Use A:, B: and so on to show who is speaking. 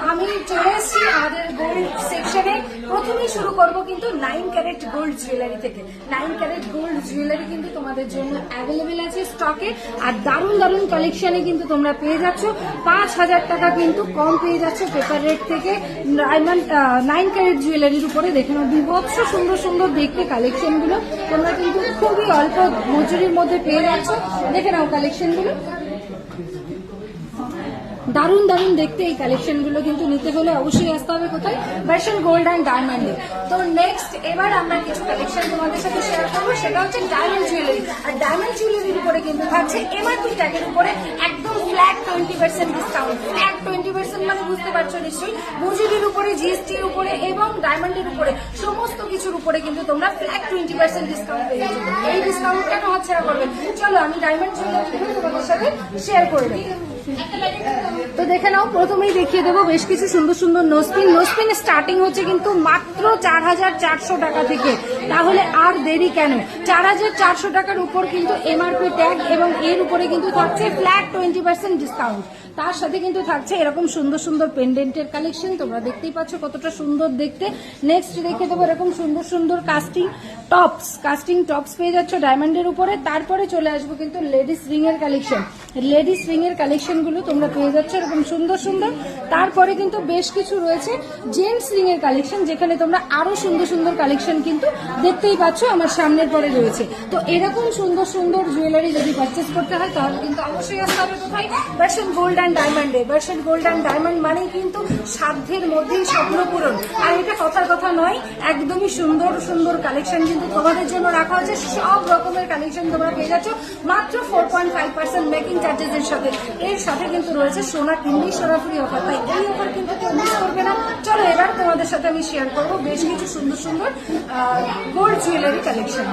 A: আমি চলে এসেছি আমাদের গোল্ড সেকশনে। প্রথমেই শুরু করব কিন্তু 9 ক্যারেট গোল্ড জুয়েলারি থেকে। 9 ক্যারেট গোল্ড জুয়েলারি কিন্তু তোমাদের জন্য অ্যাভেলেবেল আছে স্টকে, আর দারুণ দারুণ কালেকশনে কিন্তু তোমরা পেয়ে যাচ্ছ। 5,000 টাকা কিন্তু কম পেয়ে যাচ্ছ পেপার রেট থেকে। ডায়মন্ড 9 ক্যারেট জুয়েলারির উপরে দেখে নাও, বিভৎস সুন্দর সুন্দর দেখতে কালেকশনগুলো তোমরা কিন্তু খুবই অল্প মজুরির মধ্যে পেয়ে যাচ্ছ। দেখে নাও কালেকশনগুলো, দারুণ দারুণ দেখতে এই কালেকশনগুলো কিন্তু নিতে হলে অবশ্যই আসতে হবে কোথায়, ভার্সন গোল্ড অ্যান্ড ডায়মন্ডে। তো নেক্সট এবার আমরা কিছু কালেকশন তোমাদের সাথে শেয়ার করবো, সেটা হচ্ছে ডায়মন্ড জুয়েলারি। আর ডায়মন্ড জুয়েলারির উপরে কিন্তু থাকছে এমআরপি ট্যাগের উপরে একদম ফ্ল্যাট 20% ডিসকাউন্ট। ফ্ল্যাট 20% মানে বুঝতে পারছো নিশ্চয়ই, মজুরির উপরে, জিএসটির উপরে এবং ডায়মন্ডের উপরে সমস্ত কিছুর উপরে কিন্তু তোমরা ফ্ল্যাট 20% ডিসকাউন্ট পেয়ে যাচ্ছ। এই ডিসকাউন্ট কেন হচ্ছে না করবে, চলো আমি ডায়মন্ড জুয়েলারি তোমাদের সাথে শেয়ার করে দেবো। তো দেখে নাও, প্রথমেই দেখিয়ে দেবো বেশ কিছু সুন্দর সুন্দর নোসপিন। নোসপিন স্টার্টিং হচ্ছে কিন্তু মাত্র 4,400 টাকা থেকে। তাহলে আর দেরি কেন, 4,400 টাকার উপর কিন্তু এমআরপি ট্যাগ এবং এর উপরে কিন্তু থাকছে ফ্ল্যাট 20% ডিসকাউন্ট। তার সাথে কিন্তু থাকছে এরকম সুন্দর সুন্দর পেন্ডেন্টের কালেকশন, তোমরা দেখতেই পাচ্ছ কতটা সুন্দর দেখতে। নেক্সট দেখিয়ে দেবো এরকম সুন্দর সুন্দর কাস্টিং টপস পেয়ে যাচ্ছ ডায়মন্ডের উপরে। তারপরে চলে আসবো কিন্তু লেডিস রিং এর কালেকশন। লেডিস রিং এর কালেকশন গুলো তোমরা পেয়ে যাচ্ছ এরকম সুন্দর সুন্দর। তারপরে কিন্তু বেশ কিছু রয়েছে জেন্টস রিং এর কালেকশন, যেখানে তোমরা আরো সুন্দর সুন্দর কালেকশন কিন্তু দেখতেই পাচ্ছ আমার সামনের পরে রয়েছে। তো এরকম সুন্দর সুন্দর জুয়েলারি যদি পারচেস করতে হয় তাহলে কিন্তু অবশ্যই আসতে হবে কোথায়, ভার্সন গোল্ড অ্যান্ড ডায়মন্ডে। ভার্সন গোল্ড অ্যান্ড ডায়মন্ড মানেই কিন্তু সাধ্যের মধ্যেই স্বপ্ন পূরণ। আর এটা কথার কথা নয়, একদমই সুন্দর সুন্দর কালেকশন কিন্তু তোমাদের জন্য রাখা হচ্ছে। সব রকমের কালেকশন তোমরা পেয়ে যাচ্ছ মাত্র 4.5% মেকিং চার্জেস এর সাথে। এর সাথে কিন্তু রয়েছে সোনা কিনলেই সোনা ফ্রি অফার, তাই এই অফার কিন্তু কেউ মিস করবে না। চলো এবার তোমাদের সাথে আমি শেয়ার করবো বেশ কিছু সুন্দর সুন্দর গোল্ড জুয়েলারি কালেকশন।